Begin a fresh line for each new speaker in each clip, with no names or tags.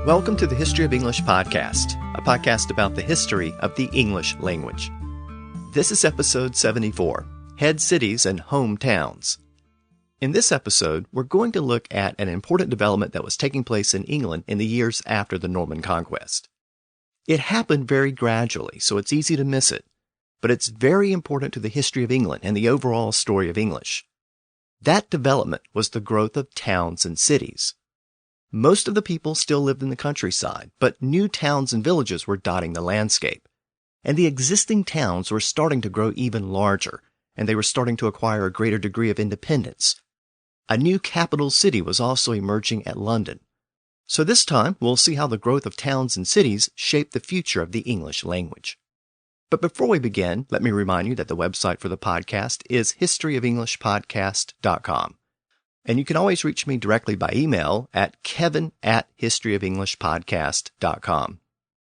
Welcome to the History of English podcast, a podcast about the history of the English language. This is episode 74, Head Cities and Hometowns. In this episode, we're going to look at an important development that was taking place in England in the years after the Norman Conquest. It happened very gradually, so it's easy to miss it, but it's very important to the history of England and the overall story of English. That development was the growth of towns and cities. Most of the people still lived in the countryside, but new towns and villages were dotting the landscape. And the existing towns were starting to grow even larger, and they were starting to acquire a greater degree of independence. A new capital city was also emerging at London. So this time, we'll see how the growth of towns and cities shaped the future of the English language. But before we begin, let me remind you that the website for the podcast is historyofenglishpodcast.com. And you can always reach me directly by email at kevin@historyofenglishpodcast.com.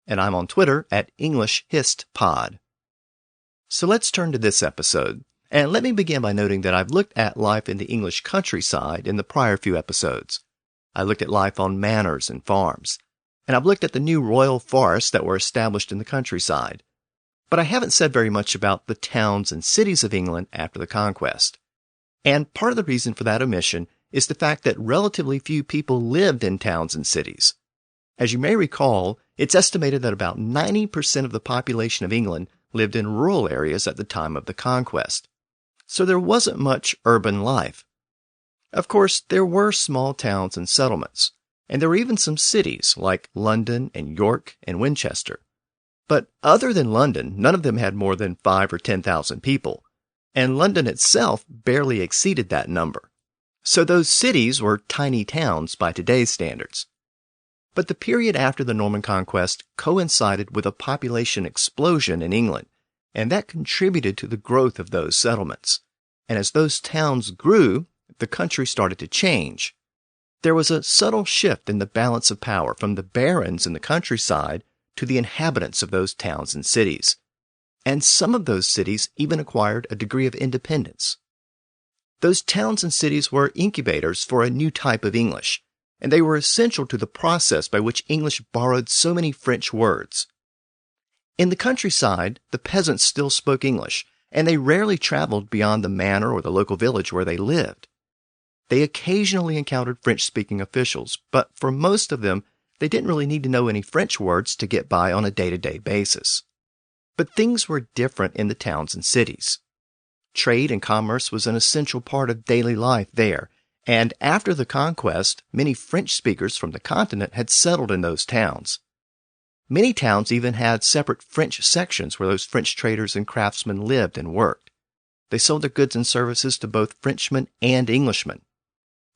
And I'm on Twitter at EnglishHistPod. So let's turn to this episode. And let me begin by noting that I've looked at life in the English countryside in the prior few episodes. I looked at life on manors and farms. And I've looked at the new royal forests that were established in the countryside. But I haven't said very much about the towns and cities of England after the conquest. And part of the reason for that omission is the fact that relatively few people lived in towns and cities. As you may recall, it's estimated that about 90% of the population of England lived in rural areas at the time of the conquest. So there wasn't much urban life. Of course, there were small towns and settlements, and there were even some cities like London and York and Winchester. But other than London, none of them had more than 5,000 or 10,000 people. And London itself barely exceeded that number. So those cities were tiny towns by today's standards. But the period after the Norman Conquest coincided with a population explosion in England, and that contributed to the growth of those settlements. And as those towns grew, the country started to change. There was a subtle shift in the balance of power from the barons in the countryside to the inhabitants of those towns and cities. And some of those cities even acquired a degree of independence. Those towns and cities were incubators for a new type of English, and they were essential to the process by which English borrowed so many French words. In the countryside, the peasants still spoke English, and they rarely traveled beyond the manor or the local village where they lived. They occasionally encountered French-speaking officials, but for most of them, they didn't really need to know any French words to get by on a day-to-day basis. But things were different in the towns and cities. Trade and commerce was an essential part of daily life there, and after the conquest, many French speakers from the continent had settled in those towns. Many towns even had separate French sections where those French traders and craftsmen lived and worked. They sold their goods and services to both Frenchmen and Englishmen.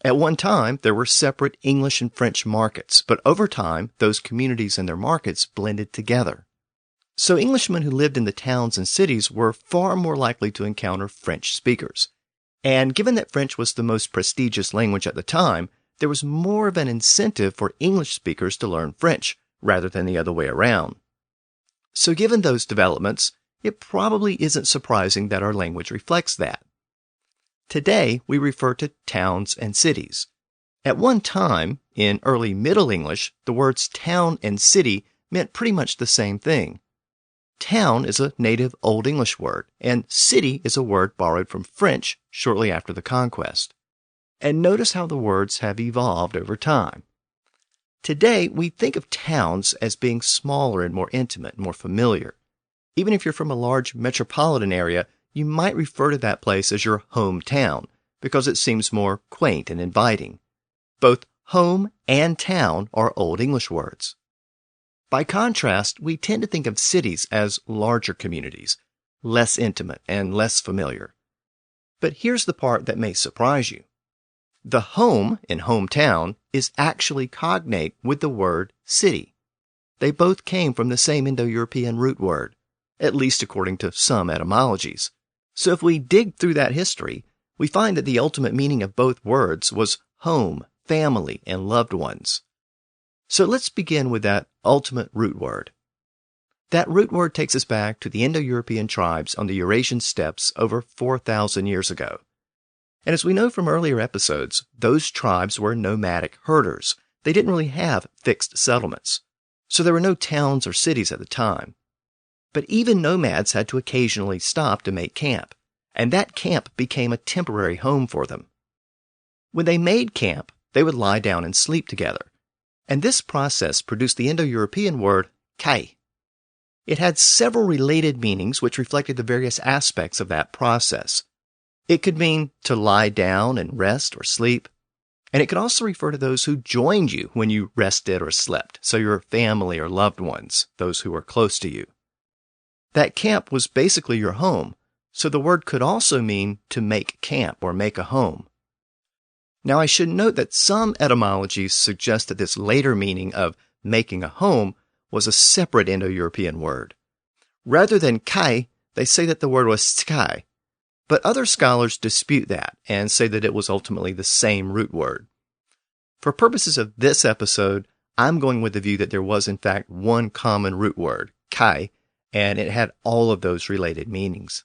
At one time, there were separate English and French markets, but over time, those communities and their markets blended together. So Englishmen who lived in the towns and cities were far more likely to encounter French speakers. And given that French was the most prestigious language at the time, there was more of an incentive for English speakers to learn French, rather than the other way around. So given those developments, it probably isn't surprising that our language reflects that. Today, we refer to towns and cities. At one time, in early Middle English, the words town and city meant pretty much the same thing. Town is a native Old English word, and city is a word borrowed from French shortly after the conquest. And notice how the words have evolved over time. Today, we think of towns as being smaller and more intimate, more familiar. Even if you're from a large metropolitan area, you might refer to that place as your hometown, because it seems more quaint and inviting. Both home and town are Old English words. By contrast, we tend to think of cities as larger communities, less intimate and less familiar. But here's the part that may surprise you. The home in hometown is actually cognate with the word city. They both came from the same Indo-European root word, at least according to some etymologies. So if we dig through that history, we find that the ultimate meaning of both words was home, family, and loved ones. So let's begin with that ultimate root word. That root word takes us back to the Indo-European tribes on the Eurasian steppes over 4,000 years ago. And as we know from earlier episodes, those tribes were nomadic herders. they didn't really have fixed settlements, so there were no towns or cities at the time. But even nomads had to occasionally stop to make camp, and that camp became a temporary home for them. When they made camp, they would lie down and sleep together, and this process produced the Indo-European word kai. It had several related meanings which reflected the various aspects of that process. It could mean to lie down and rest or sleep, and it could also refer to those who joined you when you rested or slept, so your family or loved ones, those who were close to you. That camp was basically your home, so the word could also mean to make camp or make a home. Now I should note that some etymologies suggest that this later meaning of making a home was a separate Indo-European word. Rather than kai, they say that the word was sky, but other scholars dispute that and say that it was ultimately the same root word. For purposes of this episode, I'm going with the view that there was in fact one common root word, kai, and it had all of those related meanings.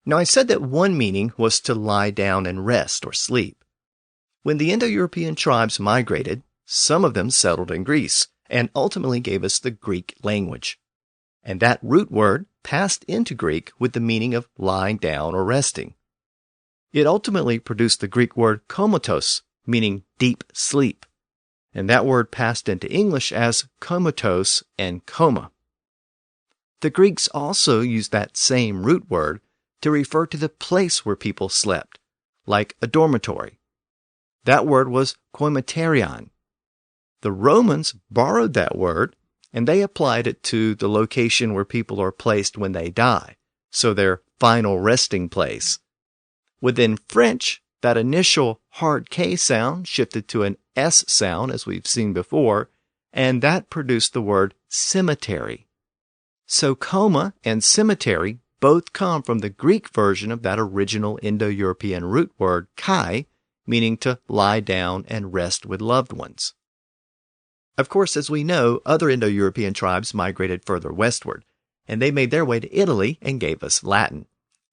Now I said that one meaning was to lie down and rest or sleep. When the Indo-European tribes migrated, some of them settled in Greece and ultimately gave us the Greek language. And that root word passed into Greek with the meaning of lying down or resting. It ultimately produced the Greek word komatos, meaning deep sleep. And that word passed into English as comatose and coma. The Greeks also used that same root word to refer to the place where people slept, like a dormitory. That word was koimaterion. The Romans borrowed that word, and they applied it to the location where people are placed when they die, so their final resting place. Within French, that initial hard K sound shifted to an S sound, as we've seen before, and that produced the word cemetery. So coma and cemetery both come from the Greek version of that original Indo-European root word kai, meaning to lie down and rest with loved ones. Of course, as we know, other Indo-European tribes migrated further westward, and they made their way to Italy and gave us Latin.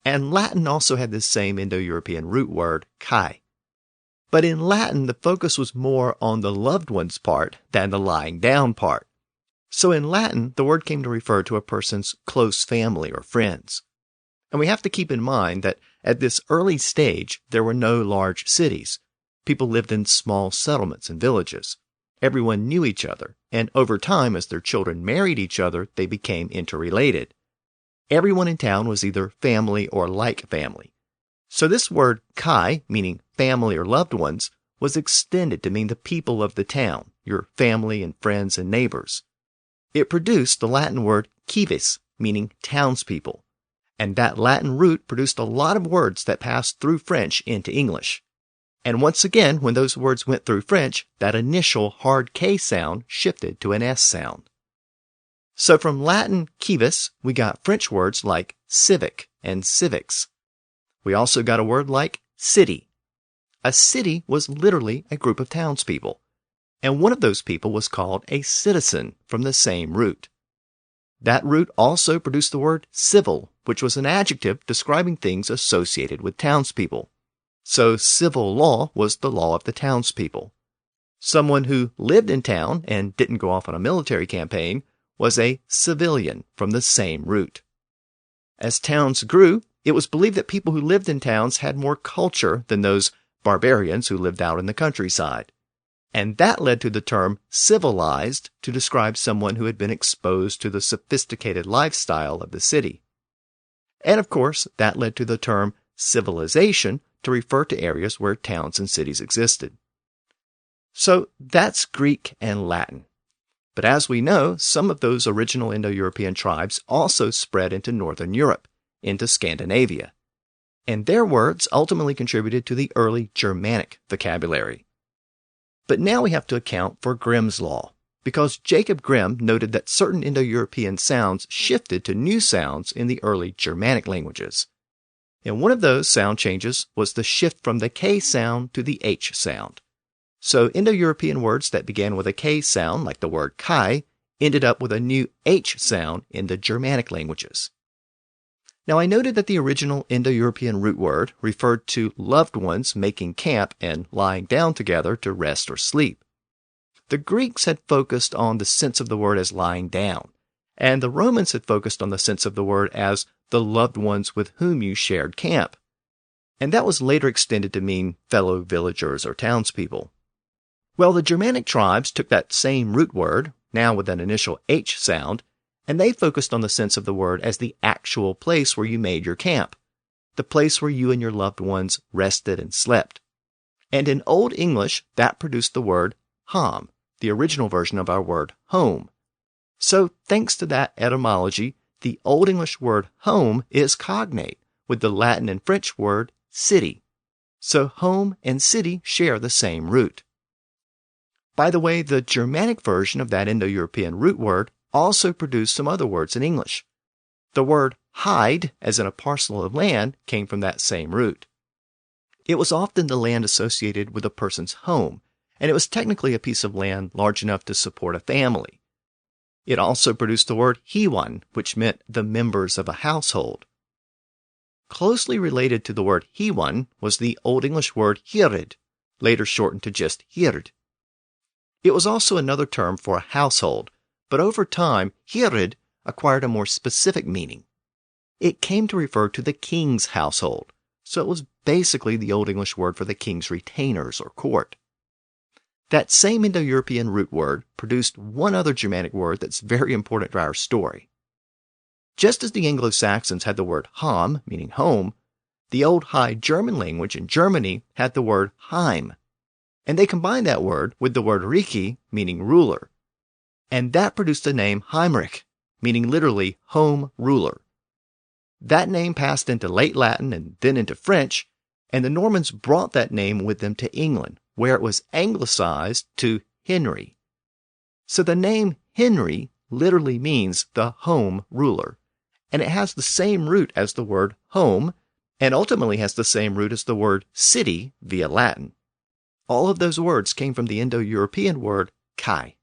And Latin also had this same Indo-European root word, kai. But in Latin, the focus was more on the loved ones part than the lying down part. So in Latin, the word came to refer to a person's close family or friends. And we have to keep in mind that at this early stage, there were no large cities. People lived in small settlements and villages. Everyone knew each other, and over time, as their children married each other, they became interrelated. Everyone in town was either family or like family. So this word kai, meaning family or loved ones, was extended to mean the people of the town, your family and friends and neighbors. It produced the Latin word cives, meaning townspeople, and that Latin root produced a lot of words that passed through French into English. And once again, when those words went through French, that initial hard K sound shifted to an S sound. So from Latin civis, we got French words like civic and civics. We also got a word like city. A city was literally a group of townspeople, and one of those people was called a citizen from the same root. That root also produced the word civil, which was an adjective describing things associated with townspeople. So civil law was the law of the townspeople. Someone who lived in town and didn't go off on a military campaign was a civilian from the same root. As towns grew, it was believed that people who lived in towns had more culture than those barbarians who lived out in the countryside. And that led to the term civilized to describe someone who had been exposed to the sophisticated lifestyle of the city. And of course, that led to the term civilization to refer to areas where towns and cities existed. So that's Greek and Latin. But as we know, some of those original Indo-European tribes also spread into Northern Europe, into Scandinavia. And their words ultimately contributed to the early Germanic vocabulary. But now we have to account for Grimm's Law, because Jacob Grimm noted that certain Indo-European sounds shifted to new sounds in the early Germanic languages. And one of those sound changes was the shift from the K sound to the H sound. So Indo-European words that began with a K sound, like the word kai, ended up with a new H sound in the Germanic languages. Now I noted that the original Indo-European root word referred to loved ones making camp and lying down together to rest or sleep. The Greeks had focused on the sense of the word as lying down, and the Romans had focused on the sense of the word as the loved ones with whom you shared camp. And that was later extended to mean fellow villagers or townspeople. Well, the Germanic tribes took that same root word, now with an initial H sound, and they focused on the sense of the word as the actual place where you made your camp, the place where you and your loved ones rested and slept. And in Old English, that produced the word ham, the original version of our word home. So, thanks to that etymology, the Old English word home is cognate with the Latin and French word city. So home and city share the same root. By the way, the Germanic version of that Indo-European root word also produced some other words in English. The word hide, as in a parcel of land, came from that same root. It was often the land associated with a person's home, and it was technically a piece of land large enough to support a family. It also produced the word hiwan, which meant the members of a household. Closely related to the word hiwan was the Old English word hired, later shortened to just hird. It was also another term for a household, but over time, hird acquired a more specific meaning. It came to refer to the king's household, so it was basically the Old English word for the king's retainers or court. That same Indo-European root word produced one other Germanic word that's very important to our story. Just as the Anglo-Saxons had the word Ham, meaning home, the Old High German language in Germany had the word Heim, and they combined that word with the word Riki, meaning ruler, and that produced the name Heinrich, meaning literally home ruler. That name passed into late Latin and then into French, and the Normans brought that name with them to England, where it was anglicized to Henry. So the name Henry literally means the home ruler, and it has the same root as the word home, and ultimately has the same root as the word city via Latin. All of those words came from the Indo-European word kai.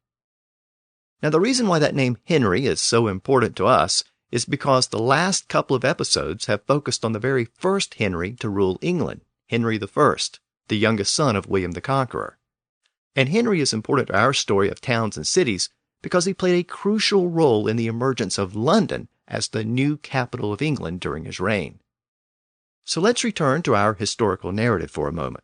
Now, the reason why that name Henry is so important to us is because the last couple of episodes have focused on the very first Henry to rule England, Henry I, the youngest son of William the Conqueror. And Henry is important to our story of towns and cities because he played a crucial role in the emergence of London as the new capital of England during his reign. So let's return to our historical narrative for a moment.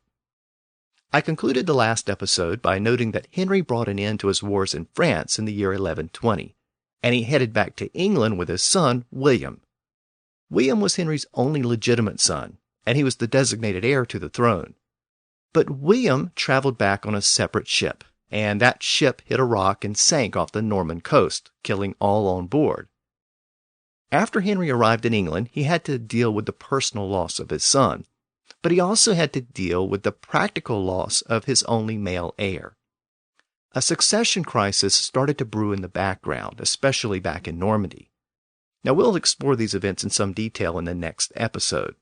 I concluded the last episode by noting that Henry brought an end to his wars in France in the year 1120, and he headed back to England with his son, William. William was Henry's only legitimate son, and he was the designated heir to the throne. But William traveled back on a separate ship, and that ship hit a rock and sank off the Norman coast, killing all on board. After Henry arrived in England, he had to deal with the personal loss of his son, but he also had to deal with the practical loss of his only male heir. A succession crisis started to brew in the background, especially back in Normandy. Now, we'll explore these events in some detail in the next episode.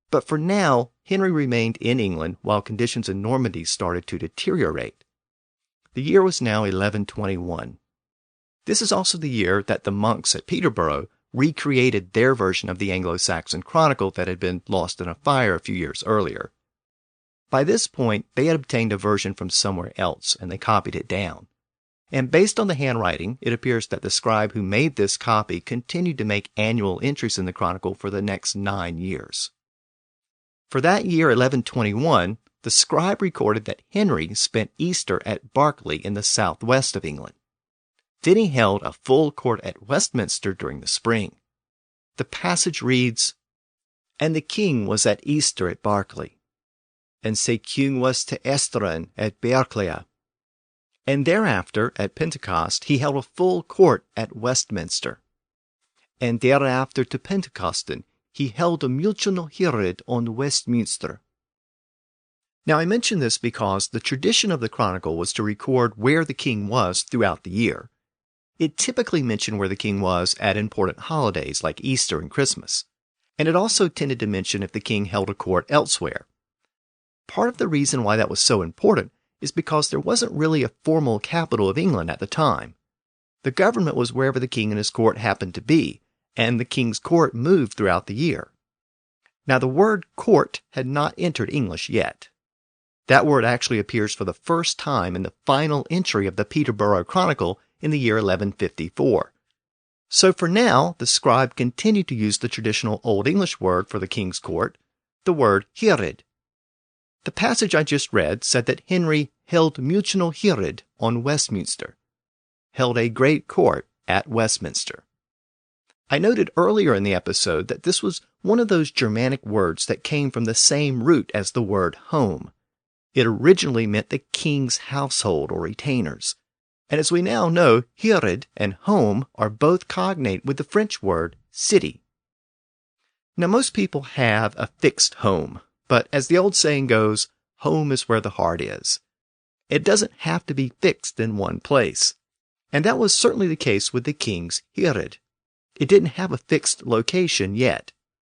But for now, Henry remained in England while conditions in Normandy started to deteriorate. The year was now 1121. This is also the year that the monks at Peterborough recreated their version of the Anglo-Saxon Chronicle that had been lost in a fire a few years earlier. By this point, they had obtained a version from somewhere else, and they copied it down. And based on the handwriting, it appears that the scribe who made this copy continued to make annual entries in the Chronicle for the next 9 years. For that year, 1121, the scribe recorded that Henry spent Easter at Berkeley in the southwest of England. Then he held a full court at Westminster during the spring. The passage reads, "And the king was at Easter at Berkeley, and se king was to Esteren at Berkeley. And thereafter, at Pentecost, he held a full court at Westminster. And thereafter to Pentecosten, he held a multionalhirrid on Westminster." Now, I mention this because the tradition of the Chronicle was to record where the king was throughout the year. It typically mentioned where the king was at important holidays like Easter and Christmas, and it also tended to mention if the king held a court elsewhere. Part of the reason why that was so important is because there wasn't really a formal capital of England at the time. The government was wherever the king and his court happened to be, and the king's court moved throughout the year. Now, the word court had not entered English yet. That word actually appears for the first time in the final entry of the Peterborough Chronicle in the year 1154. So for now, the scribe continued to use the traditional Old English word for the king's court, the word hired. The passage I just read said that Henry held mutual hired on Westminster, held a great court at Westminster. I noted earlier in the episode that this was one of those Germanic words that came from the same root as the word home. It originally meant the king's household or retainers. And as we now know, hired and home are both cognate with the French word city. Now most people have a fixed home, but as the old saying goes, home is where the heart is. It doesn't have to be fixed in one place. And that was certainly the case with the king's hired. It didn't have a fixed location yet.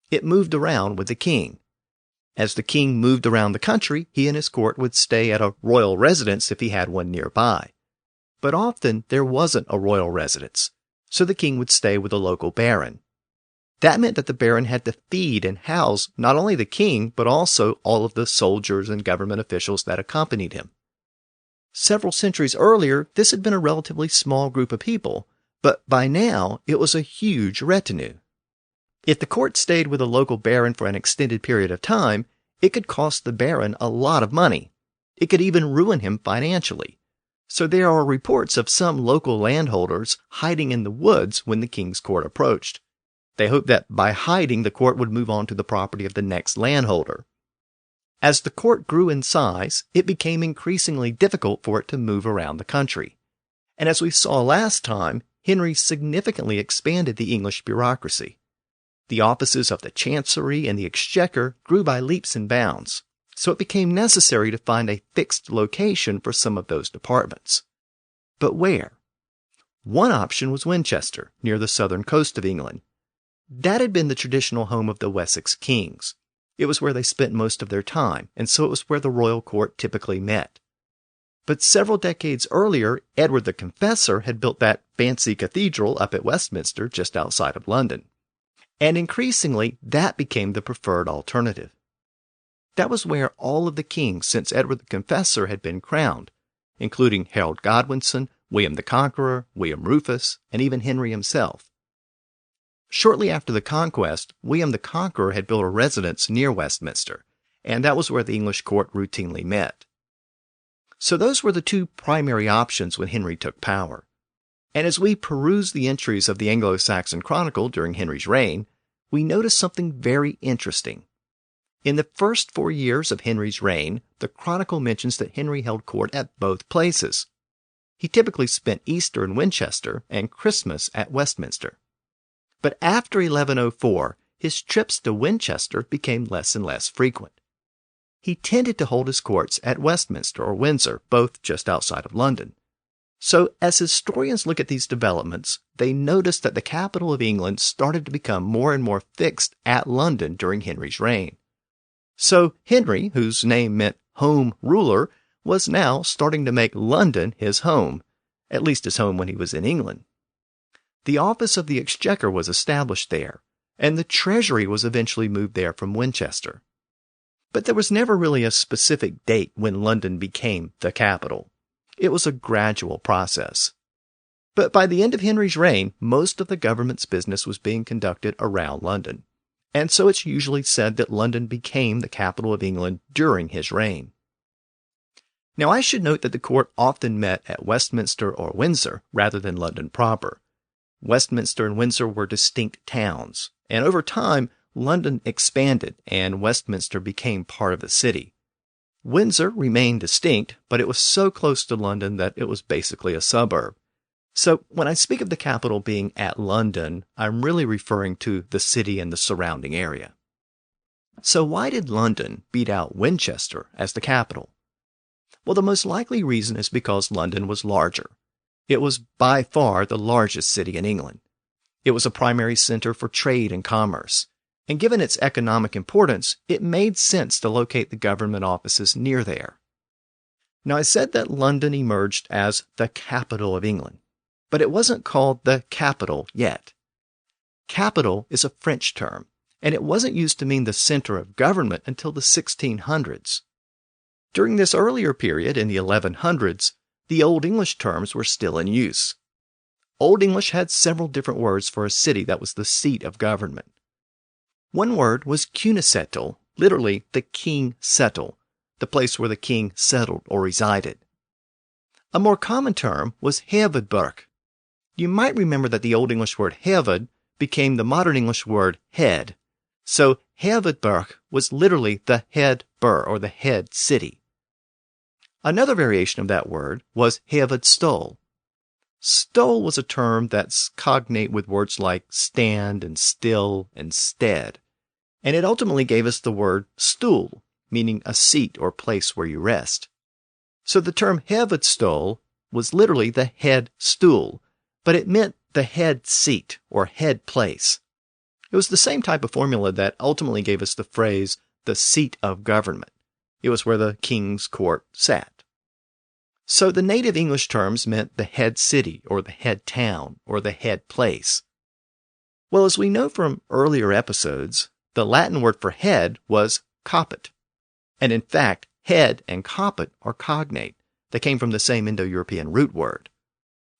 It moved around with the king. As the king moved around the country, he and his court would stay at a royal residence if he had one nearby. But often there wasn't a royal residence, so the king would stay with a local baron. That meant that the baron had to feed and house not only the king, but also all of the soldiers and government officials that accompanied him. Several centuries earlier, this had been a relatively small group of people, but by now it was a huge retinue. If the court stayed with a local baron for an extended period of time, it could cost the baron a lot of money. It could even ruin him financially. So there are reports of some local landholders hiding in the woods when the king's court approached. They hoped that by hiding, the court would move on to the property of the next landholder. As the court grew in size, it became increasingly difficult for it to move around the country. And as we saw last time, Henry significantly expanded the English bureaucracy. The offices of the Chancery and the Exchequer grew by leaps and bounds, so it became necessary to find a fixed location for some of those departments. But where? One option was Winchester, near the southern coast of England. That had been the traditional home of the Wessex kings. It was where they spent most of their time, and so it was where the royal court typically met. But several decades earlier, Edward the Confessor had built that fancy cathedral up at Westminster just outside of London. And increasingly, that became the preferred alternative. That was where all of the kings since Edward the Confessor had been crowned, including Harold Godwinson, William the Conqueror, William Rufus, and even Henry himself. Shortly after the conquest, William the Conqueror had built a residence near Westminster, and that was where the English court routinely met. So those were the two primary options when Henry took power. And as we peruse the entries of the Anglo-Saxon Chronicle during Henry's reign, we notice something very interesting. In the first 4 years of Henry's reign, the Chronicle mentions that Henry held court at both places. He typically spent Easter in Winchester and Christmas at Westminster. But after 1104, his trips to Winchester became less and less frequent. He tended to hold his courts at Westminster or Windsor, both just outside of London. So as historians look at these developments, they notice that the capital of England started to become more and more fixed at London during Henry's reign. So Henry, whose name meant home ruler, was now starting to make London his home, at least his home when he was in England. The office of the Exchequer was established there, and the treasury was eventually moved there from Winchester. But there was never really a specific date when London became the capital. It was a gradual process. But by the end of Henry's reign, most of the government's business was being conducted around London. And so it's usually said that London became the capital of England during his reign. Now I should note that the court often met at Westminster or Windsor rather than London proper. Westminster and Windsor were distinct towns, and over time, London expanded and Westminster became part of the city. Windsor remained distinct, but it was so close to London that it was basically a suburb. So when I speak of the capital being at London, I'm really referring to the city and the surrounding area. So why did London beat out Winchester as the capital? Well, the most likely reason is because London was larger. It was by far the largest city in England. It was a primary center for trade and commerce. And given its economic importance, it made sense to locate the government offices near there. Now, I said that London emerged as the capital of England, but it wasn't called the capital yet. Capital is a French term, and it wasn't used to mean the center of government until the 1600s. During this earlier period in the 1100s, the Old English terms were still in use. Old English had several different words for a city that was the seat of government. One word was cunicetal, literally the king settle, the place where the king settled or resided. A more common term was Hovedburg. You might remember that the Old English word Hoved became the modern English word head. So Hovedburg was literally the head burh or the head city. Another variation of that word was Hovedstol. Stol was a term that's cognate with words like stand and still and stead, and it ultimately gave us the word stool, meaning a seat or place where you rest. So the term Hovedstol was literally the head stool, but it meant the head seat or head place. It was the same type of formula that ultimately gave us the phrase the seat of government. It was where the king's court sat. So the native English terms meant the head city or the head town or the head place. Well, as we know from earlier episodes, the Latin word for head was caput. And in fact, head and caput are cognate. They came from the same Indo-European root word.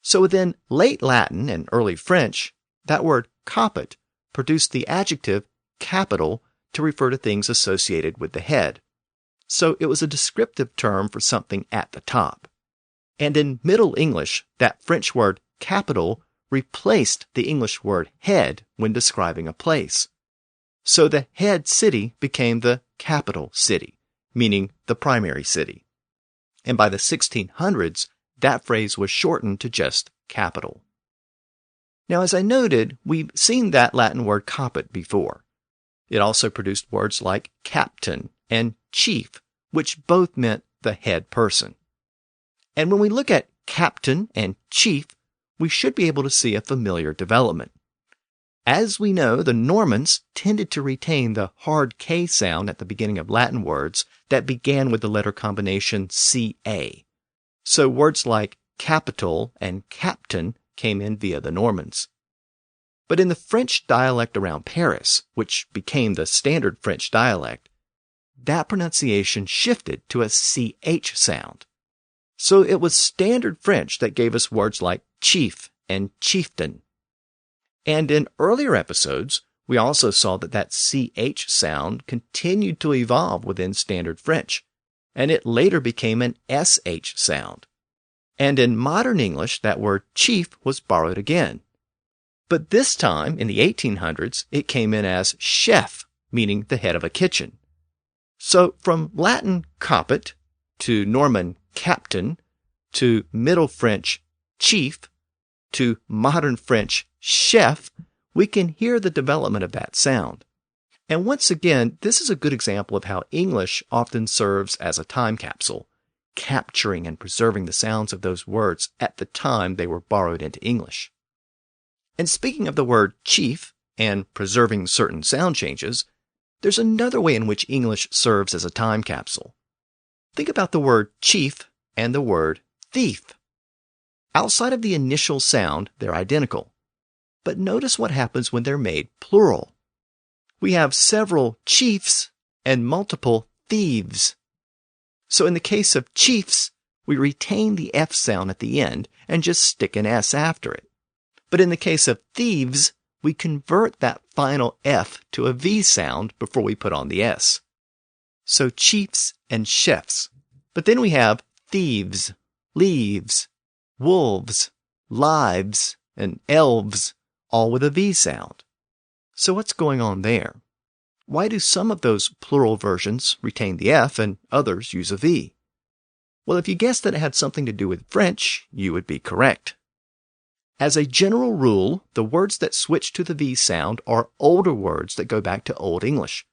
So within late Latin and early French, that word caput produced the adjective capital to refer to things associated with the head. So it was a descriptive term for something at the top. And in Middle English, that French word capital replaced the English word head when describing a place. So the head city became the capital city, meaning the primary city. And by the 1600s, that phrase was shortened to just capital. Now, as I noted, we've seen that Latin word caput before. It also produced words like captain and chief, which both meant the head person. And when we look at captain and chief, we should be able to see a familiar development. As we know, the Normans tended to retain the hard K sound at the beginning of Latin words that began with the letter combination CA. So words like capital and captain came in via the Normans. But in the French dialect around Paris, which became the standard French dialect, that pronunciation shifted to a CH sound. So it was standard French that gave us words like chief and chieftain. And in earlier episodes, we also saw that CH sound continued to evolve within standard French, and it later became an SH sound. And in modern English, that word chief was borrowed again. But this time, in the 1800s, it came in as chef, meaning the head of a kitchen. So from Latin caput to Norman captain, to Middle French chief, to modern French chef, we can hear the development of that sound. And once again, this is a good example of how English often serves as a time capsule, capturing and preserving the sounds of those words at the time they were borrowed into English. And speaking of the word chief and preserving certain sound changes, there's another way in which English serves as a time capsule. Think about the word chief and the word thief. Outside of the initial sound, they're identical. But notice what happens when they're made plural. We have several chiefs and multiple thieves. So in the case of chiefs, we retain the F sound at the end and just stick an S after it. But in the case of thieves, we convert that final F to a V sound before we put on the S. So chiefs and chefs. But then we have thieves, leaves, wolves, lives, and elves, all with a V sound. So what's going on there? Why do some of those plural versions retain the F and others use a V? Well, if you guessed that it had something to do with French, you would be correct. As a general rule, the words that switch to the V sound are older words that go back to Old English,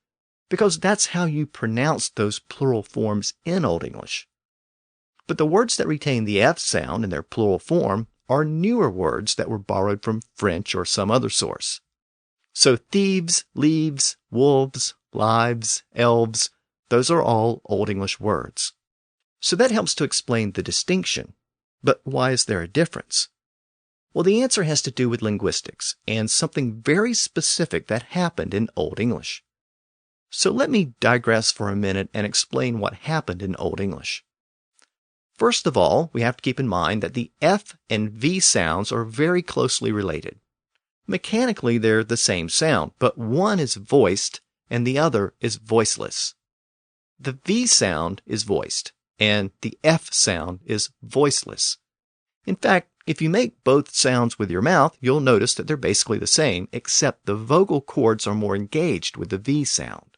because that's how you pronounce those plural forms in Old English. But the words that retain the F sound in their plural form are newer words that were borrowed from French or some other source. So thieves, leaves, wolves, lives, elves, those are all Old English words. So that helps to explain the distinction. But why is there a difference? Well, the answer has to do with linguistics and something very specific that happened in Old English. So let me digress for a minute and explain what happened in Old English. First of all, we have to keep in mind that the F and V sounds are very closely related. Mechanically, they're the same sound, but one is voiced and the other is voiceless. The V sound is voiced, and the F sound is voiceless. In fact, if you make both sounds with your mouth, you'll notice that they're basically the same, except the vocal cords are more engaged with the V sound.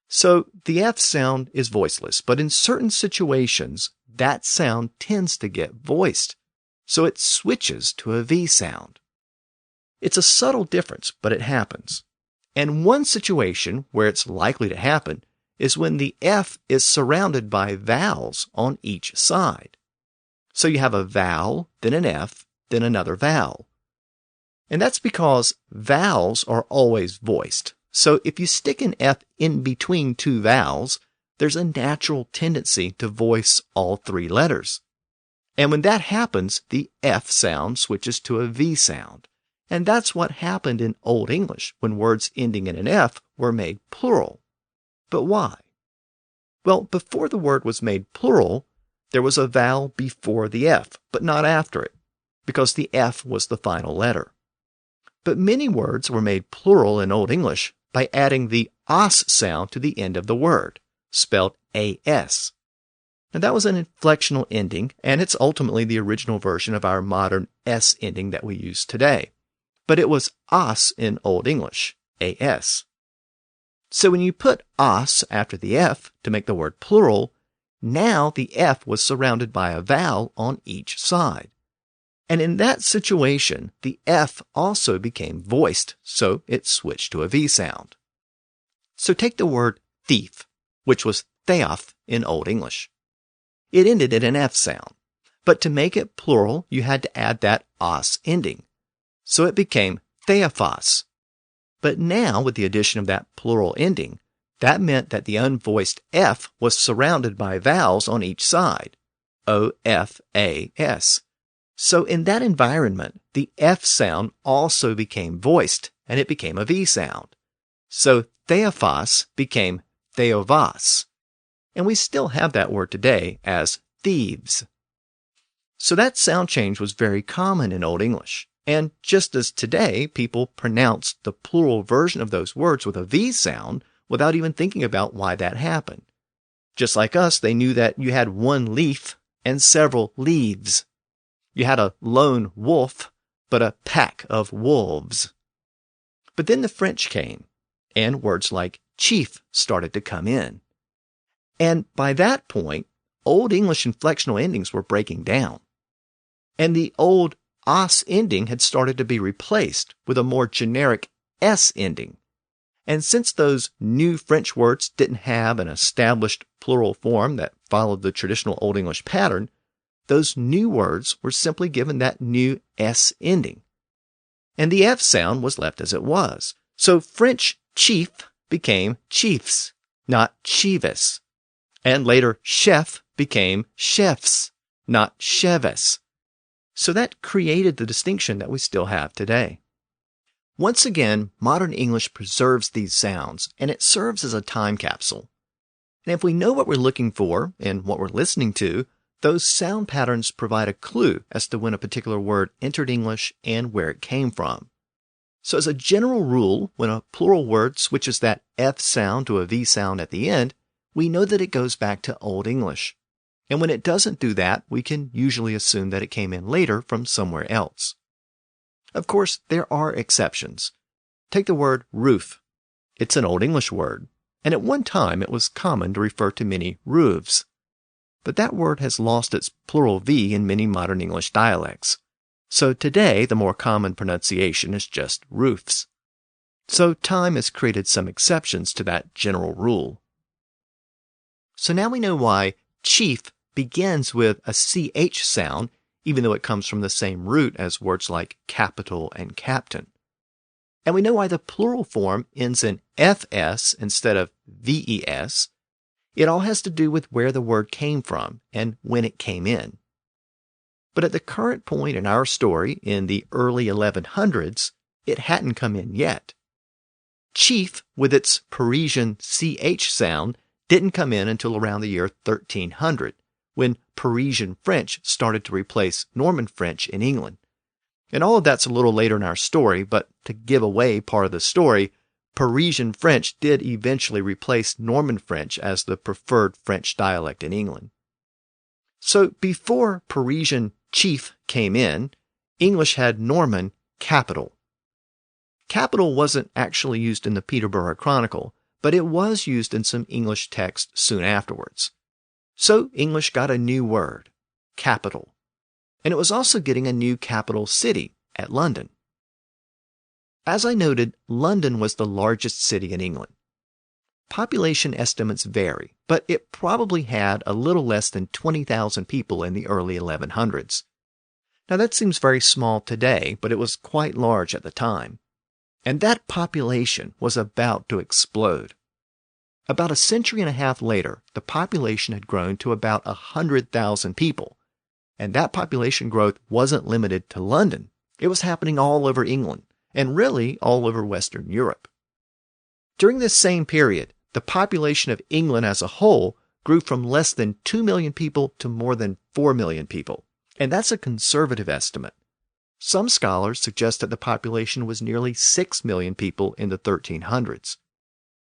So the F sound is voiceless, but in certain situations, that sound tends to get voiced, so it switches to a V sound. It's a subtle difference, but it happens. And one situation where it's likely to happen is when the F is surrounded by vowels on each side. So you have a vowel, then an F, then another vowel. And that's because vowels are always voiced. So if you stick an F in between two vowels, there's a natural tendency to voice all three letters. And when that happens, the F sound switches to a V sound. And that's what happened in Old English when words ending in an F were made plural. But why? Well, before the word was made plural, there was a vowel before the F, but not after it, because the F was the final letter. But many words were made plural in Old English by adding the os sound to the end of the word, spelled as. Now that was an inflectional ending, and it's ultimately the original version of our modern S ending that we use today. But it was os in Old English, as. So when you put os after the F to make the word plural, now the F was surrounded by a vowel on each side. And in that situation, the F also became voiced, so it switched to a V sound. So take the word thief, which was theof in Old English. It ended in an F sound, but to make it plural, you had to add that os ending. So it became theophos. But now, with the addition of that plural ending, that meant that the unvoiced F was surrounded by vowels on each side, O-F-A-S. So in that environment, the F sound also became voiced, and it became a V sound. So theophos became theovos. And we still have that word today as thieves. So that sound change was very common in Old English. And just as today, people pronounce the plural version of those words with a V sound without even thinking about why that happened. Just like us, they knew that you had one leaf and several leaves. You had a lone wolf, but a pack of wolves. But then the French came, and words like chief started to come in. And by that point, Old English inflectional endings were breaking down. And the old os ending had started to be replaced with a more generic s ending. And since those new French words didn't have an established plural form that followed the traditional Old English pattern, those new words were simply given that new s ending. And the F sound was left as it was. So French chief became chiefs, not chivas. And later chef became chefs, not cheves. So that created the distinction that we still have today. Once again, modern English preserves these sounds, and it serves as a time capsule. And if we know what we're looking for and what we're listening to, those sound patterns provide a clue as to when a particular word entered English and where it came from. So as a general rule, when a plural word switches that F sound to a V sound at the end, we know that it goes back to Old English. And when it doesn't do that, we can usually assume that it came in later from somewhere else. Of course, there are exceptions. Take the word roof. It's an Old English word, and at one time it was common to refer to many roofs. But that word has lost its plural V in many modern English dialects. So today, the more common pronunciation is just roofs. So time has created some exceptions to that general rule. So now we know why chief begins with a CH sound, even though it comes from the same root as words like capital and captain. And we know why the plural form ends in FS instead of VES. It all has to do with where the word came from and when it came in. But at the current point in our story, in the early 1100s, it hadn't come in yet. chief, with its Parisian CH sound, didn't come in until around the year 1300, when Parisian French started to replace Norman French in England. And all of that's a little later in our story, but to give away part of the story, Parisian French did eventually replace Norman French as the preferred French dialect in England. So before Parisian chief came in, English had Norman capital. Capital wasn't actually used in the Peterborough Chronicle, but it was used in some English texts soon afterwards. So English got a new word, capital. And it was also getting a new capital city at London. As I noted, London was the largest city in England. Population estimates vary, but it probably had a little less than 20,000 people in the early 1100s. Now that seems very small today, but it was quite large at the time. And that population was about to explode. About a century and a half later, the population had grown to about 100,000 people. And that population growth wasn't limited to London. It was happening all over England, and really all over Western Europe. During this same period, the population of England as a whole grew from less than 2 million people to more than 4 million people. And that's a conservative estimate. Some scholars suggest that the population was nearly 6 million people in the 1300s.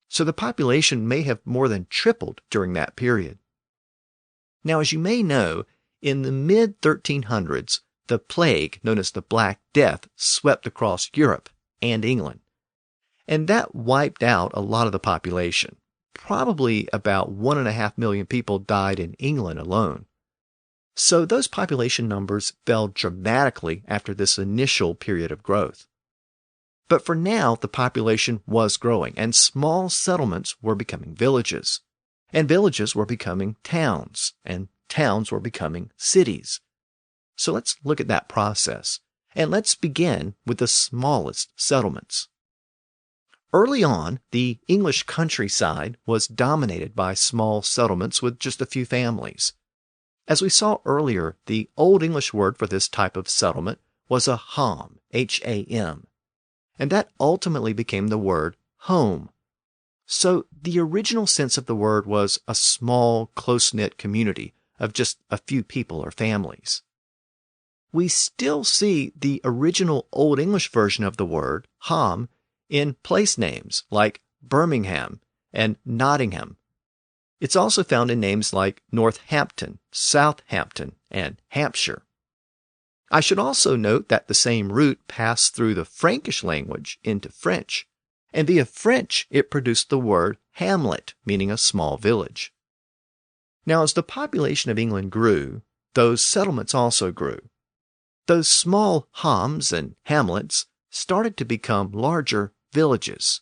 So the population may have more than tripled during that period. Now, as you may know, in the mid-1300s, the plague, known as the Black Death, swept across Europe and England. And that wiped out a lot of the population. Probably about 1.5 million people died in England alone. So those population numbers fell dramatically after this initial period of growth. But for now, the population was growing, and small settlements were becoming villages. And villages were becoming towns, and towns were becoming cities. So let's look at that process, and let's begin with the smallest settlements. Early on, the English countryside was dominated by small settlements with just a few families. As we saw earlier, the Old English word for this type of settlement was a ham, H-A-M, and that ultimately became the word home. So the original sense of the word was a small, close-knit community of just a few people or families. We still see the original Old English version of the word, ham, in place names like Birmingham and Nottingham. It's also found in names like Northampton, Southampton, and Hampshire. I should also note that the same root passed through the Frankish language into French, and via French it produced the word hamlet, meaning a small village. Now, as the population of England grew, those settlements also grew. Those small hams and hamlets started to become larger villages.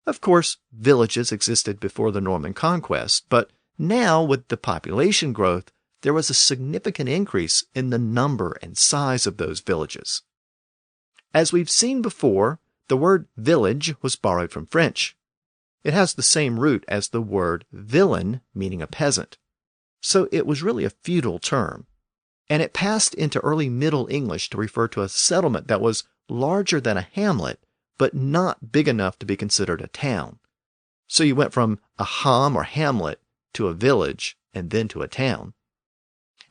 Of course, villages existed before the Norman Conquest, but now with the population growth, there was a significant increase in the number and size of those villages. As we've seen before, the word village was borrowed from French. It has the same root as the word villain, meaning a peasant. So it was really a feudal term. And it passed into early Middle English to refer to a settlement that was larger than a hamlet, but not big enough to be considered a town. So you went from a ham or hamlet to a village and then to a town.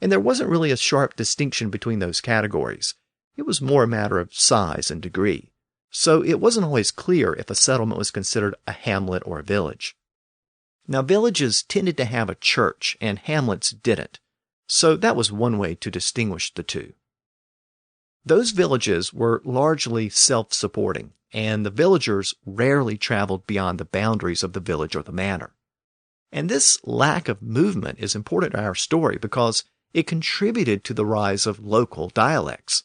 And there wasn't really a sharp distinction between those categories. It was more a matter of size and degree. So it wasn't always clear if a settlement was considered a hamlet or a village. Now, villages tended to have a church, and hamlets didn't. So that was one way to distinguish the two. Those villages were largely self-supporting, and the villagers rarely traveled beyond the boundaries of the village or the manor. And this lack of movement is important to our story because it contributed to the rise of local dialects.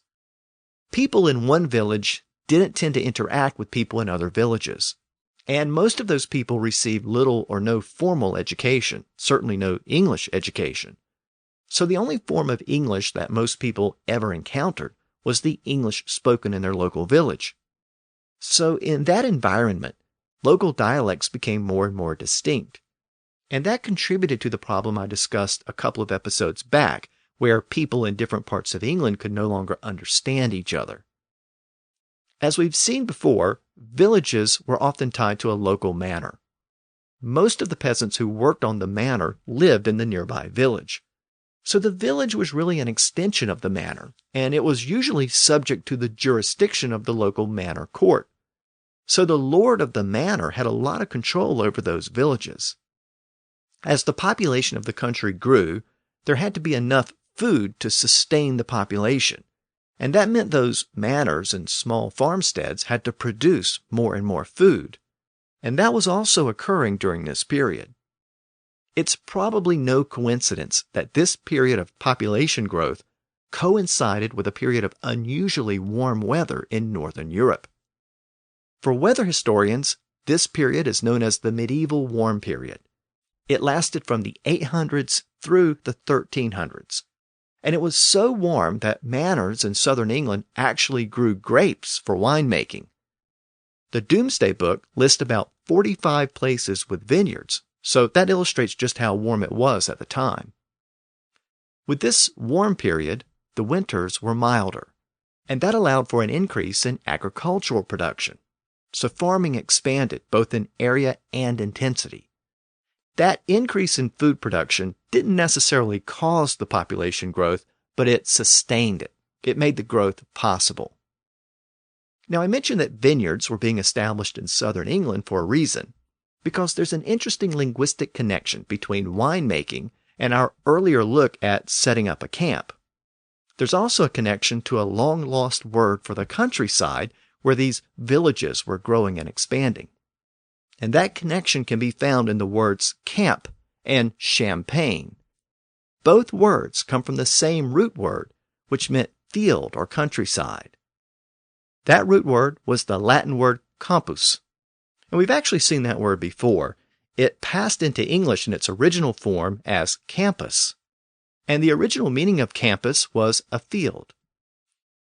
People in one village didn't tend to interact with people in other villages, and most of those people received little or no formal education, certainly no English education. So the only form of English that most people ever encountered was the English spoken in their local village. So in that environment, local dialects became more and more distinct. And that contributed to the problem I discussed a couple of episodes back, where people in different parts of England could no longer understand each other. As we've seen before, villages were often tied to a local manor. Most of the peasants who worked on the manor lived in the nearby village. So the village was really an extension of the manor, and it was usually subject to the jurisdiction of the local manor court. So the lord of the manor had a lot of control over those villages. As the population of the country grew, there had to be enough food to sustain the population, and that meant those manors and small farmsteads had to produce more and more food. And that was also occurring during this period. It's probably no coincidence that this period of population growth coincided with a period of unusually warm weather in Northern Europe. For weather historians, this period is known as the medieval warm period. It lasted from the 800s through the 1300s. And it was so warm that manors in southern England actually grew grapes for winemaking. The Domesday Book lists about 45 places with vineyards, so that illustrates just how warm it was at the time. With this warm period, the winters were milder, and that allowed for an increase in agricultural production. So farming expanded both in area and intensity. That increase in food production didn't necessarily cause the population growth, but it sustained it. It made the growth possible. Now, I mentioned that vineyards were being established in southern England for a reason, because there's an interesting linguistic connection between winemaking and our earlier look at setting up a camp. There's also a connection to a long-lost word for the countryside where these villages were growing and expanding. And that connection can be found in the words camp and champagne. Both words come from the same root word, which meant field or countryside. That root word was the Latin word campus. And we've actually seen that word before. It passed into English in its original form as campus. And the original meaning of campus was a field.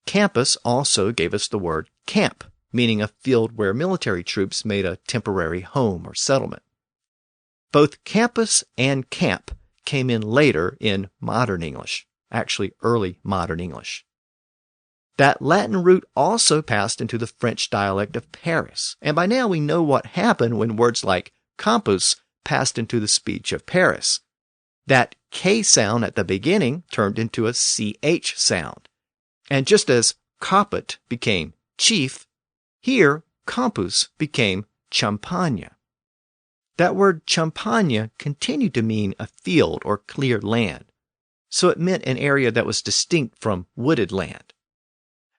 Campus also gave us the word camp, meaning a field where military troops made a temporary home or settlement. Both campus and camp came in later in modern English, actually early modern English. That Latin root also passed into the French dialect of Paris, and by now we know what happened when words like campus passed into the speech of Paris. That K sound at the beginning turned into a CH sound. And just as caput became chief, here campus became champagne. That word champagne continued to mean a field or cleared land, so it meant an area that was distinct from wooded land.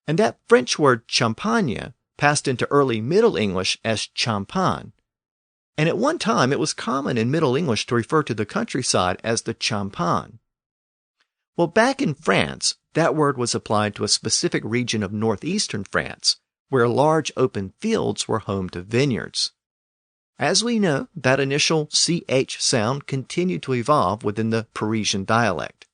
And that French word champagne passed into early Middle English as champagne. And at one time it was common in Middle English to refer to the countryside as the champagne. Well, back in France, that word was applied to a specific region of northeastern France, where large open fields were home to vineyards. As we know, that initial CH sound continued to evolve within the Parisian dialect.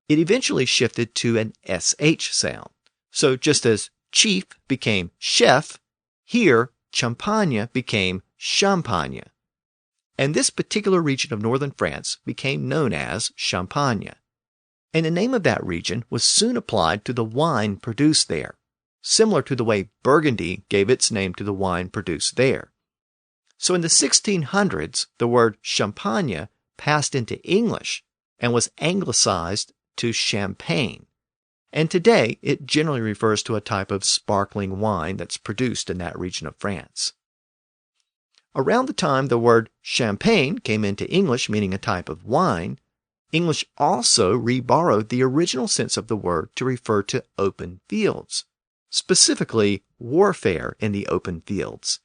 It eventually shifted to an SH sound. So just as chief became chef, here champagne became champagne. And this particular region of northern France became known as Champagne. And the name of that region was soon applied to the wine produced there, similar to the way Burgundy gave its name to the wine produced there. So in the 1600s, the word champagne passed into English and was anglicized to champagne. And today, it generally refers to a type of sparkling wine that's produced in that region of France. Around the time the word champagne came into English meaning a type of wine, English also reborrowed the original sense of the word to refer to open fields, specifically warfare in the open fields.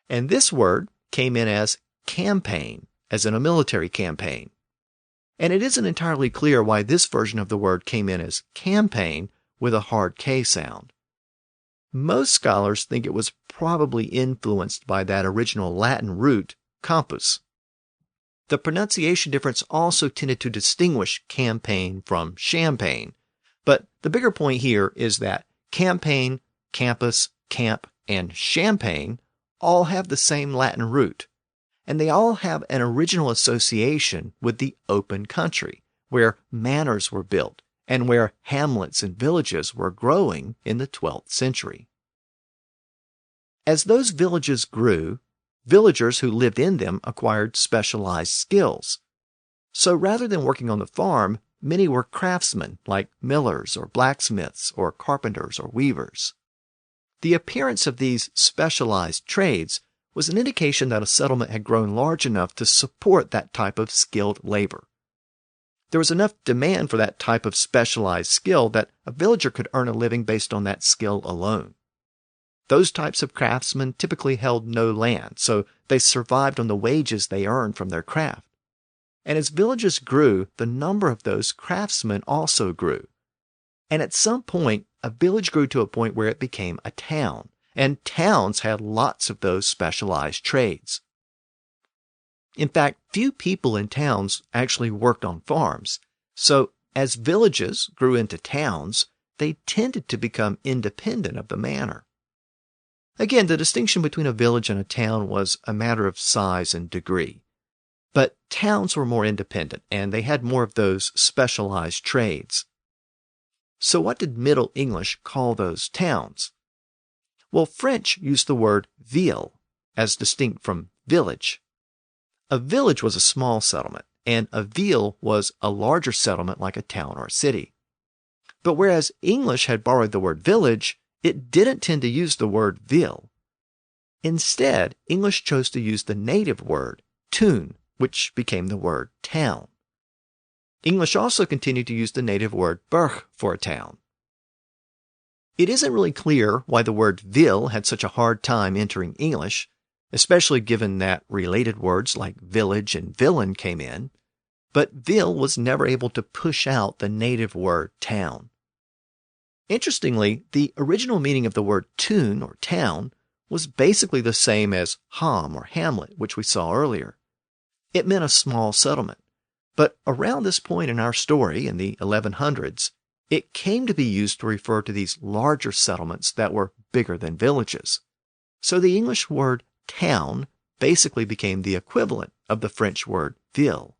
And this word came in as campaign, as in a military campaign. And it isn't entirely clear why this version of the word came in as campaign with a hard K sound. Most scholars think it was probably influenced by that original Latin root, campus. The pronunciation difference also tended to distinguish campaign from champagne, but the bigger point here is that campaign, campus, camp, and champagne all have the same Latin root. And they all have an original association with the open country, where manors were built and where hamlets and villages were growing in the 12th century. As those villages grew, villagers who lived in them acquired specialized skills. So rather than working on the farm, many were craftsmen like millers or blacksmiths or carpenters or weavers. The appearance of these specialized trades was an indication that a settlement had grown large enough to support that type of skilled labor. There was enough demand for that type of specialized skill that a villager could earn a living based on that skill alone. Those types of craftsmen typically held no land, so they survived on the wages they earned from their craft. And as villages grew, the number of those craftsmen also grew. And at some point, a village grew to a point where it became a town, and towns had lots of those specialized trades. In fact, few people in towns actually worked on farms, so as villages grew into towns, they tended to become independent of the manor. Again, the distinction between a village and a town was a matter of size and degree. But towns were more independent, and they had more of those specialized trades. So what did Middle English call those towns? Well, French used the word ville, as distinct from village. A village was a small settlement, and a ville was a larger settlement like a town or a city. But whereas English had borrowed the word village, it didn't tend to use the word ville. Instead, English chose to use the native word tune, which became the word town. English also continued to use the native word burg for a town. It isn't really clear why the word ville had such a hard time entering English, especially given that related words like village and villain came in, but ville was never able to push out the native word town. Interestingly, the original meaning of the word tune or town was basically the same as ham or hamlet, which we saw earlier. It meant a small settlement. But around this point in our story, in the 1100s, it came to be used to refer to these larger settlements that were bigger than villages. So the English word town basically became the equivalent of the French word ville.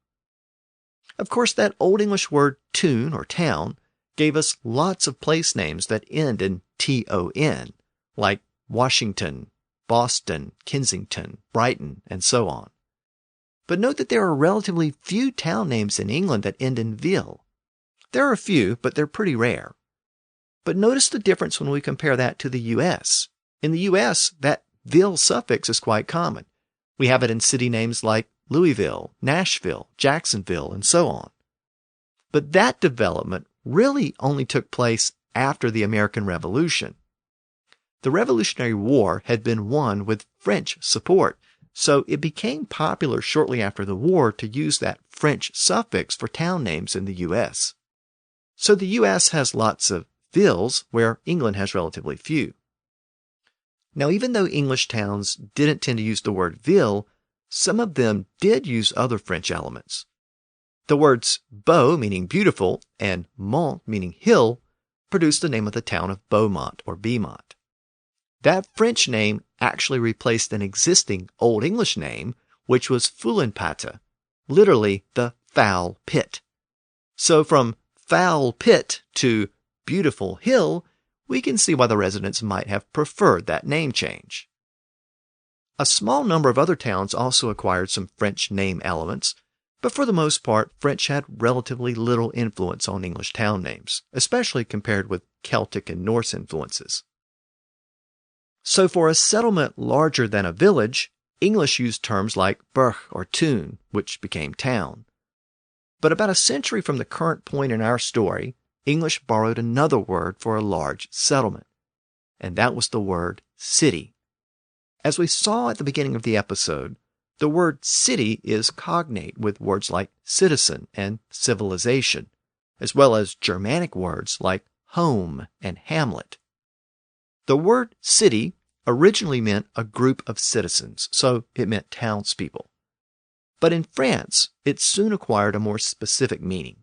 Of course, that Old English word tune or town gave us lots of place names that end in T-O-N, like Washington, Boston, Kensington, Brighton, and so on. But note that there are relatively few town names in England that end in ville. There are a few, but they're pretty rare. But notice the difference when we compare that to the U.S. In the U.S., that ville suffix is quite common. We have it in city names like Louisville, Nashville, Jacksonville, and so on. But that development really only took place after the American Revolution. The Revolutionary War had been won with French support, so it became popular shortly after the war to use that French suffix for town names in the U.S. So the U.S. has lots of villes where England has relatively few. Now, even though English towns didn't tend to use the word ville, some of them did use other French elements. The words beau, meaning beautiful, and mont, meaning hill, produced the name of the town of Beaumont or Beaumont. That French name actually replaced an existing Old English name, which was Foulenpate, literally the foul pit. So from foul pit to beautiful hill, we can see why the residents might have preferred that name change. A small number of other towns also acquired some French name elements, but for the most part, French had relatively little influence on English town names, especially compared with Celtic and Norse influences. So for a settlement larger than a village, English used terms like burg or tune, which became town. But about a century from the current point in our story, English borrowed another word for a large settlement, and that was the word city. As we saw at the beginning of the episode, the word city is cognate with words like citizen and civilization, as well as Germanic words like home and hamlet. The word city originally meant a group of citizens, so it meant townspeople. But in France, it soon acquired a more specific meaning.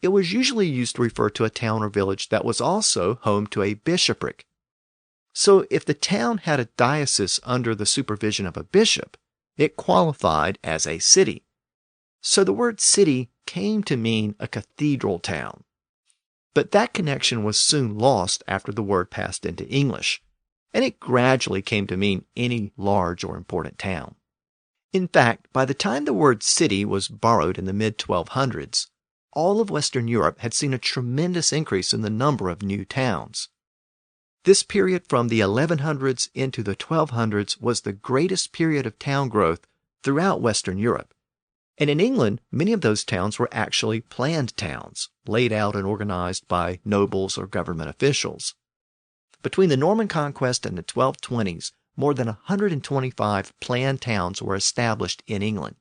It was usually used to refer to a town or village that was also home to a bishopric. So if the town had a diocese under the supervision of a bishop, it qualified as a city. So the word city came to mean a cathedral town. But that connection was soon lost after the word passed into English. and it gradually came to mean any large or important town. In fact, by the time the word city was borrowed in the mid-1200s, all of Western Europe had seen a tremendous increase in the number of new towns. This period from the 1100s into the 1200s was the greatest period of town growth throughout Western Europe. And in England, many of those towns were actually planned towns, laid out and organized by nobles or government officials. Between the Norman Conquest and the 1220s, more than 125 planned towns were established in England.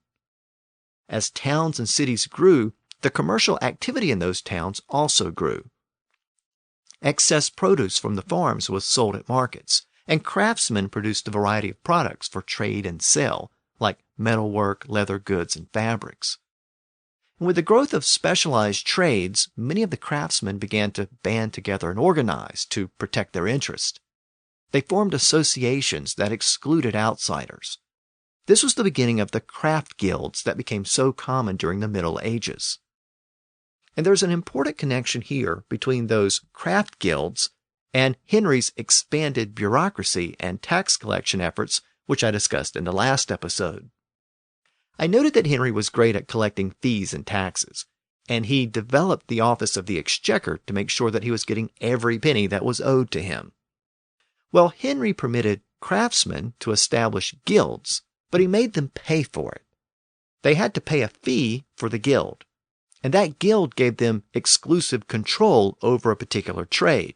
As towns and cities grew, the commercial activity in those towns also grew. Excess produce from the farms was sold at markets, and craftsmen produced a variety of products for trade and sale, like metalwork, leather goods, and fabrics. And with the growth of specialized trades, many of the craftsmen began to band together and organize to protect their interests. They formed associations that excluded outsiders. This was the beginning of the craft guilds that became so common during the Middle Ages. And there's an important connection here between those craft guilds and Henry's expanded bureaucracy and tax collection efforts, which I discussed in the last episode. I noted that Henry was great at collecting fees and taxes, and he developed the office of the Exchequer to make sure that he was getting every penny that was owed to him. Well, Henry permitted craftsmen to establish guilds, but he made them pay for it. They had to pay a fee for the guild, and that guild gave them exclusive control over a particular trade.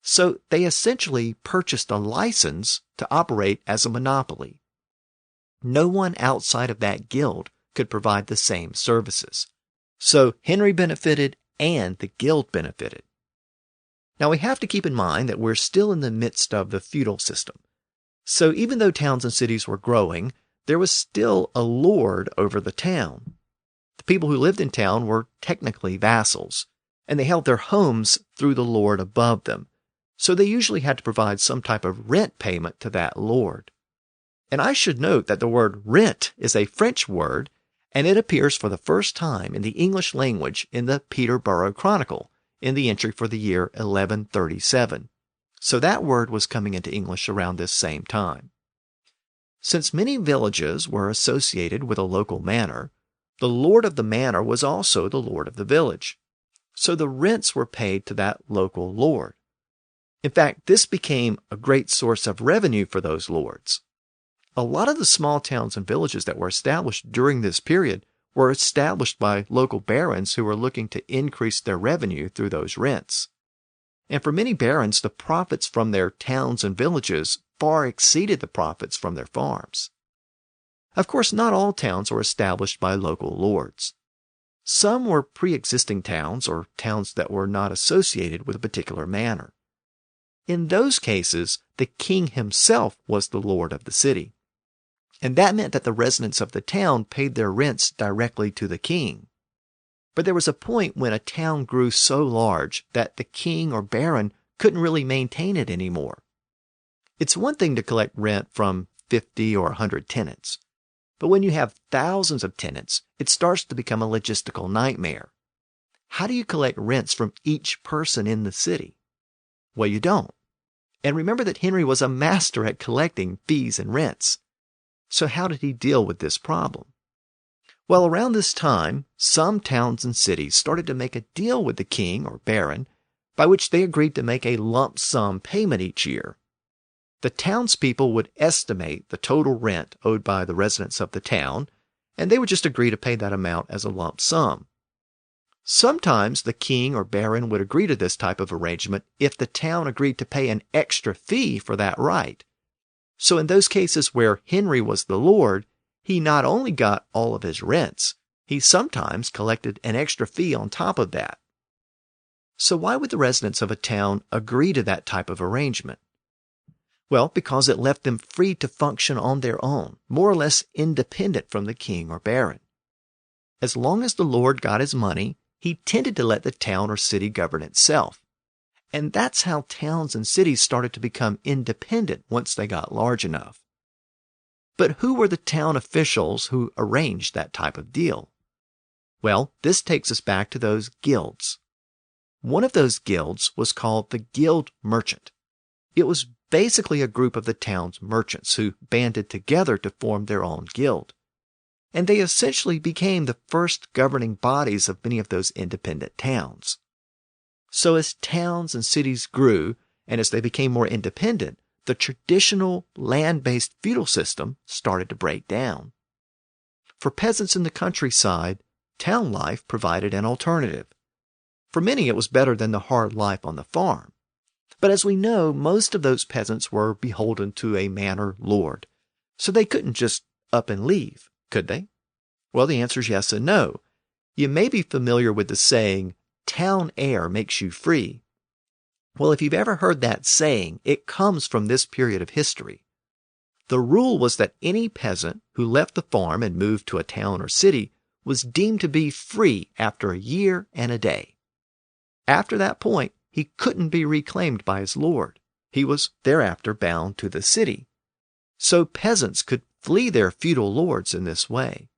So they essentially purchased a license to operate as a monopoly. No one outside of that guild could provide the same services. So Henry benefited and the guild benefited. Now we have to keep in mind that we're still in the midst of the feudal system. So even though towns and cities were growing, there was still a lord over the town. The people who lived in town were technically vassals, and they held their homes through the lord above them. So they usually had to provide some type of rent payment to that lord. And I should note that the word rent is a French word, and it appears for the first time in the English language in the Peterborough Chronicle in the entry for the year 1137. So that word was coming into English around this same time. Since many villages were associated with a local manor, the lord of the manor was also the lord of the village. So the rents were paid to that local lord. In fact, this became a great source of revenue for those lords. A lot of the small towns and villages that were established during this period were established by local barons who were looking to increase their revenue through those rents. And for many barons, the profits from their towns and villages far exceeded the profits from their farms. Of course, not all towns were established by local lords. Some were pre-existing towns or towns that were not associated with a particular manor. In those cases, the king himself was the lord of the city. And that meant that the residents of the town paid their rents directly to the king. But there was a point when a town grew so large that the king or baron couldn't really maintain it anymore. It's one thing to collect rent from 50 or 100 tenants. But when you have thousands of tenants, it starts to become a logistical nightmare. How do you collect rents from each person in the city? Well, you don't. And remember that Henry was a master at collecting fees and rents. So how did he deal with this problem? Well, around this time, some towns and cities started to make a deal with the king or baron by which they agreed to make a lump sum payment each year. The townspeople would estimate the total rent owed by the residents of the town, and they would just agree to pay that amount as a lump sum. Sometimes the king or baron would agree to this type of arrangement if the town agreed to pay an extra fee for that right. So in those cases where Henry was the lord, he not only got all of his rents, he sometimes collected an extra fee on top of that. So why would the residents of a town agree to that type of arrangement? Well, because it left them free to function on their own, more or less independent from the king or baron. As long as the lord got his money, he tended to let the town or city govern itself. And that's how towns and cities started to become independent once they got large enough. But who were the town officials who arranged that type of deal? Well, this takes us back to those guilds. One of those guilds was called the Guild Merchant. It was basically a group of the town's merchants who banded together to form their own guild. And they essentially became the first governing bodies of many of those independent towns. So as towns and cities grew, and as they became more independent, the traditional land-based feudal system started to break down. For peasants in the countryside, town life provided an alternative. For many, it was better than the hard life on the farm. But as we know, most of those peasants were beholden to a manor lord, so they couldn't just up and leave, could they? Well, the answer is yes and no. You may be familiar with the saying, "Town air makes you free." Well, if you've ever heard that saying, it comes from this period of history. The rule was that any peasant who left the farm and moved to a town or city was deemed to be free after a year and a day. After that point, he couldn't be reclaimed by his lord. He was thereafter bound to the city. So peasants could flee their feudal lords in this way.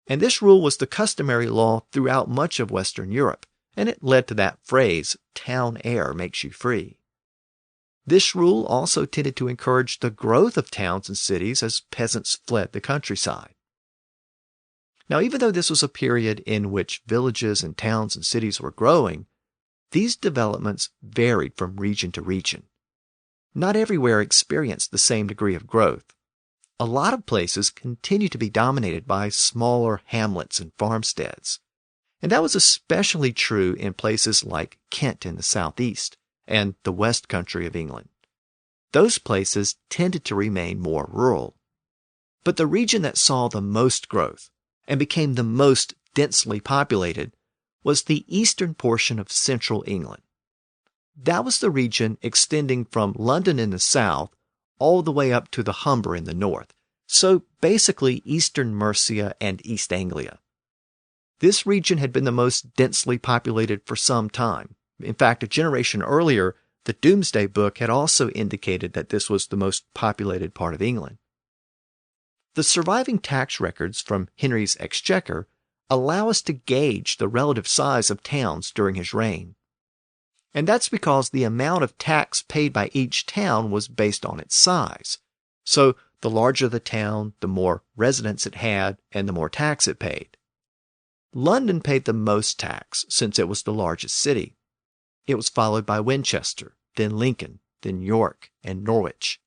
And this rule was the customary law throughout much of Western Europe, and it led to that phrase, "Town air makes you free." This rule also tended to encourage the growth of towns and cities as peasants fled the countryside. Now, even though this was a period in which villages and towns and cities were growing, these developments varied from region to region. Not everywhere experienced the same degree of growth. A lot of places continued to be dominated by smaller hamlets and farmsteads. And that was especially true in places like Kent in the southeast and the west country of England. Those places tended to remain more rural. But the region that saw the most growth and became the most densely populated was the eastern portion of central England. That was the region extending from London in the south all the way up to the Humber in the north, so basically eastern Mercia and East Anglia. This region had been the most densely populated for some time. In fact, a generation earlier, the Domesday Book had also indicated that this was the most populated part of England. The surviving tax records from Henry's Exchequer allow us to gauge the relative size of towns during his reign. And that's because the amount of tax paid by each town was based on its size. So the larger the town, the more residents it had, and the more tax it paid. London paid the most tax since it was the largest city. It was followed by Winchester, then Lincoln, then York, and Norwich.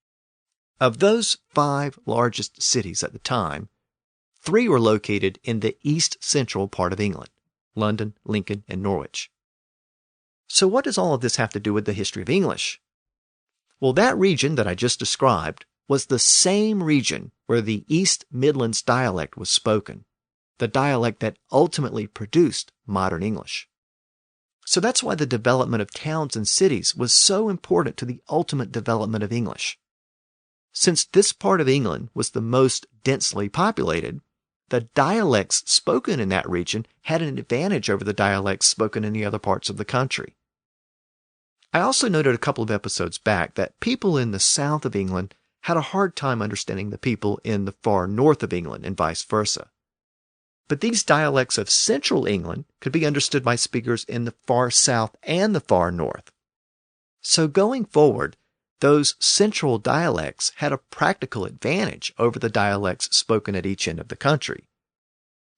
Of those 5 largest cities at the time, 3 were located in the east-central part of England: London, Lincoln, and Norwich. So what does all of this have to do with the history of English? Well, that region that I just described was the same region where the East Midlands dialect was spoken, the dialect that ultimately produced modern English. So that's why the development of towns and cities was so important to the ultimate development of English. Since this part of England was the most densely populated, the dialects spoken in that region had an advantage over the dialects spoken in the other parts of the country. I also noted a couple of episodes back that people in the south of England had a hard time understanding the people in the far north of England and vice versa. But these dialects of central England could be understood by speakers in the far south and the far north. So going forward, those central dialects had a practical advantage over the dialects spoken at each end of the country.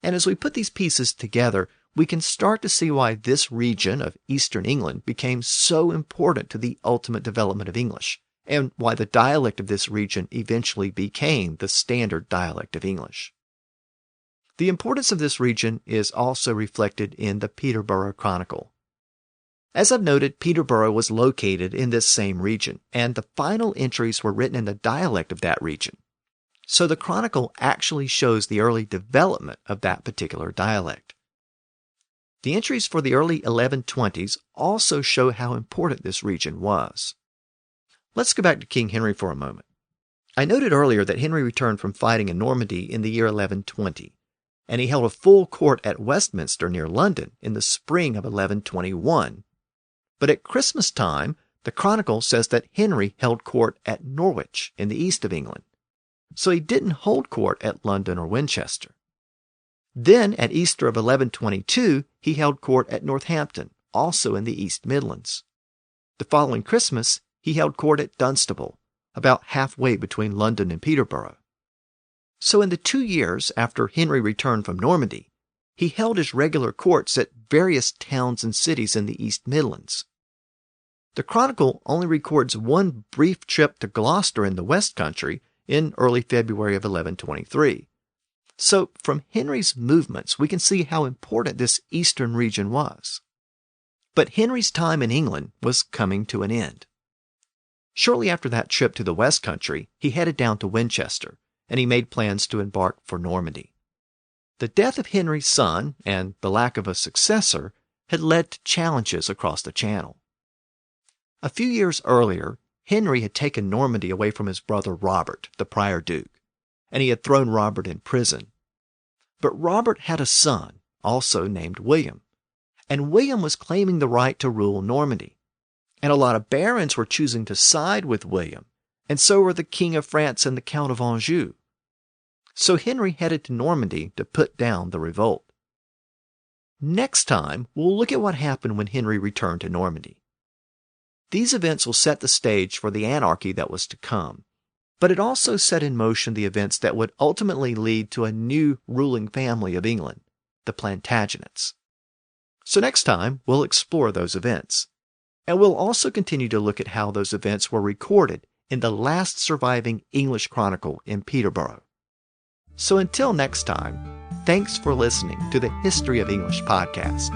And as we put these pieces together, we can start to see why this region of eastern England became so important to the ultimate development of English, and why the dialect of this region eventually became the standard dialect of English. The importance of this region is also reflected in the Peterborough Chronicle. As I've noted, Peterborough was located in this same region, and the final entries were written in the dialect of that region. So the Chronicle actually shows the early development of that particular dialect. The entries for the early 1120s also show how important this region was. Let's go back to King Henry for a moment. I noted earlier that Henry returned from fighting in Normandy in the year 1120. And he held a full court at Westminster near London in the spring of 1121. But at Christmas time, the Chronicle says that Henry held court at Norwich in the east of England. So he didn't hold court at London or Winchester. Then at Easter of 1122, he held court at Northampton, also in the East Midlands. The following Christmas, he held court at Dunstable, about halfway between London and Peterborough. So in the 2 years after Henry returned from Normandy, he held his regular courts at various towns and cities in the East Midlands. The Chronicle only records one brief trip to Gloucester in the West Country in early February of 1123. So from Henry's movements, we can see how important this eastern region was. But Henry's time in England was coming to an end. Shortly after that trip to the West Country, he headed down to Winchester, and he made plans to embark for Normandy. The death of Henry's son and the lack of a successor had led to challenges across the Channel. A few years earlier, Henry had taken Normandy away from his brother Robert, the prior duke, and he had thrown Robert in prison. But Robert had a son, also named William, and William was claiming the right to rule Normandy. And a lot of barons were choosing to side with William, and so were the King of France and the Count of Anjou. So Henry headed to Normandy to put down the revolt. Next time, we'll look at what happened when Henry returned to Normandy. These events will set the stage for the anarchy that was to come, but it also set in motion the events that would ultimately lead to a new ruling family of England, the Plantagenets. So next time, we'll explore those events, and we'll also continue to look at how those events were recorded in the last surviving English chronicle in Peterborough. So until next time, thanks for listening to the History of English podcast.